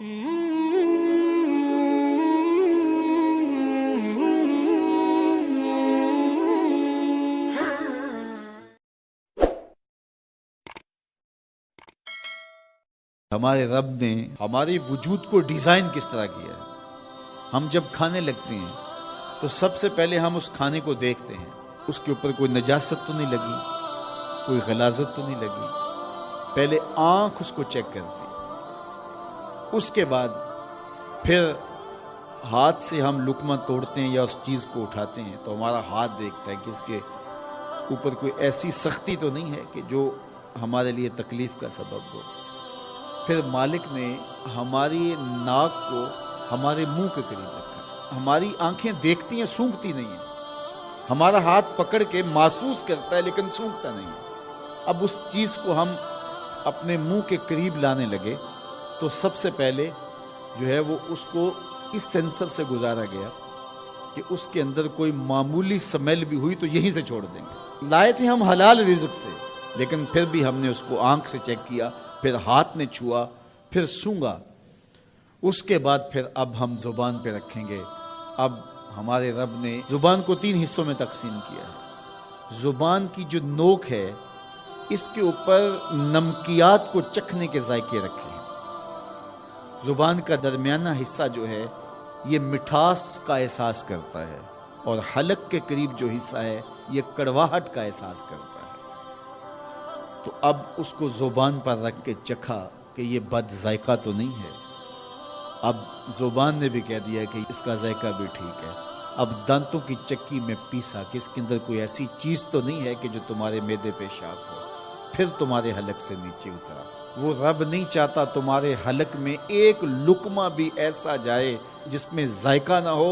ہمارے رب نے ہمارے وجود کو ڈیزائن کس طرح کیا ہے۔ ہم جب کھانے لگتے ہیں تو سب سے پہلے ہم اس کھانے کو دیکھتے ہیں، اس کے اوپر کوئی نجاست تو نہیں لگی، کوئی غلاظت تو نہیں لگی۔ پہلے آنکھ اس کو چیک کرتی ہے، اس کے بعد پھر ہاتھ سے ہم لقمہ توڑتے ہیں یا اس چیز کو اٹھاتے ہیں تو ہمارا ہاتھ دیکھتا ہے کہ اس کے اوپر کوئی ایسی سختی تو نہیں ہے کہ جو ہمارے لیے تکلیف کا سبب ہو۔ پھر مالک نے ہماری ناک کو ہمارے منہ کے قریب رکھا، ہماری آنکھیں دیکھتی ہیں، سونگھتی نہیں ہیں، ہمارا ہاتھ پکڑ کے محسوس کرتا ہے لیکن سونگھتا نہیں ہے۔ اب اس چیز کو ہم اپنے منہ کے قریب لانے لگے تو سب سے پہلے جو ہے وہ اس کو اس سینسر سے گزارا گیا کہ اس کے اندر کوئی معمولی سمیل بھی ہوئی تو یہیں سے چھوڑ دیں گے۔ لائے تھے ہم حلال رزق سے، لیکن پھر بھی ہم نے اس کو آنکھ سے چیک کیا، پھر ہاتھ نے چھوا، پھر سونگا، اس کے بعد پھر اب ہم زبان پہ رکھیں گے۔ اب ہمارے رب نے زبان کو 3 حصوں میں تقسیم کیا ہے۔ زبان کی جو نوک ہے اس کے اوپر نمکیات کو چکھنے کے ذائقے رکھے ہیں۔ زبان کا درمیانہ حصہ جو ہے یہ مٹھاس کا احساس کرتا ہے، اور حلق کے قریب جو حصہ ہے یہ کڑواہٹ کا احساس کرتا ہے۔ تو اب اس کو زبان پر رکھ کے چکھا کہ یہ بد ذائقہ تو نہیں ہے۔ اب زبان نے بھی کہہ دیا کہ اس کا ذائقہ بھی ٹھیک ہے۔ اب دانتوں کی چکی میں پیسا کہ اس کے اندر کوئی ایسی چیز تو نہیں ہے کہ جو تمہارے معدے پہ شاک ہو، پھر تمہارے حلق سے نیچے اترا۔ وہ رب نہیں چاہتا تمہارے حلق میں ایک لقمہ بھی ایسا جائے جس میں ذائقہ نہ ہو،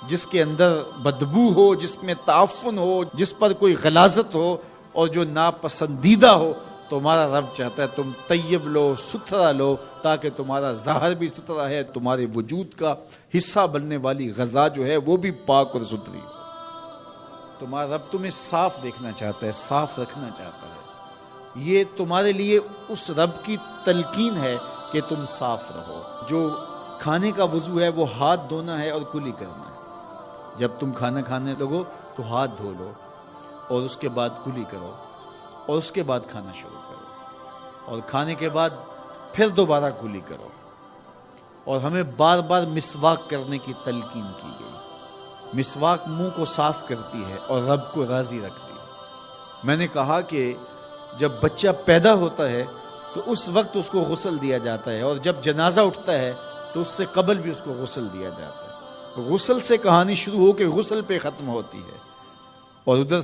جس کے اندر بدبو ہو، جس میں تعفن ہو، جس پر کوئی غلاظت ہو اور جو ناپسندیدہ ہو۔ تمہارا رب چاہتا ہے تم طیب لو، ستھرا لو، تاکہ تمہارا ظاہر بھی ستھرا ہے، تمہارے وجود کا حصہ بننے والی غذا جو ہے وہ بھی پاک اور ستھری ہو۔ تمہارا رب تمہیں صاف دیکھنا چاہتا ہے، صاف رکھنا چاہتا ہے۔ یہ تمہارے لیے اس رب کی تلقین ہے کہ تم صاف رہو۔ جو کھانے کا وضو ہے وہ ہاتھ دھونا ہے اور کلی کرنا ہے۔ جب تم کھانا کھانے لگو تو ہاتھ دھو لو اور اس کے بعد کلی کرو، اور اس کے بعد کھانا شروع کرو، اور کھانے کے بعد پھر دوبارہ کلی کرو۔ اور ہمیں بار بار مسواک کرنے کی تلقین کی گئی۔ مسواک منہ کو صاف کرتی ہے اور رب کو راضی رکھتی ہے۔ میں نے کہا کہ جب بچہ پیدا ہوتا ہے تو اس وقت اس کو غسل دیا جاتا ہے، اور جب جنازہ اٹھتا ہے تو اس سے قبل بھی اس کو غسل دیا جاتا ہے۔ غسل سے کہانی شروع ہو کے غسل پہ ختم ہوتی ہے، اور ادھر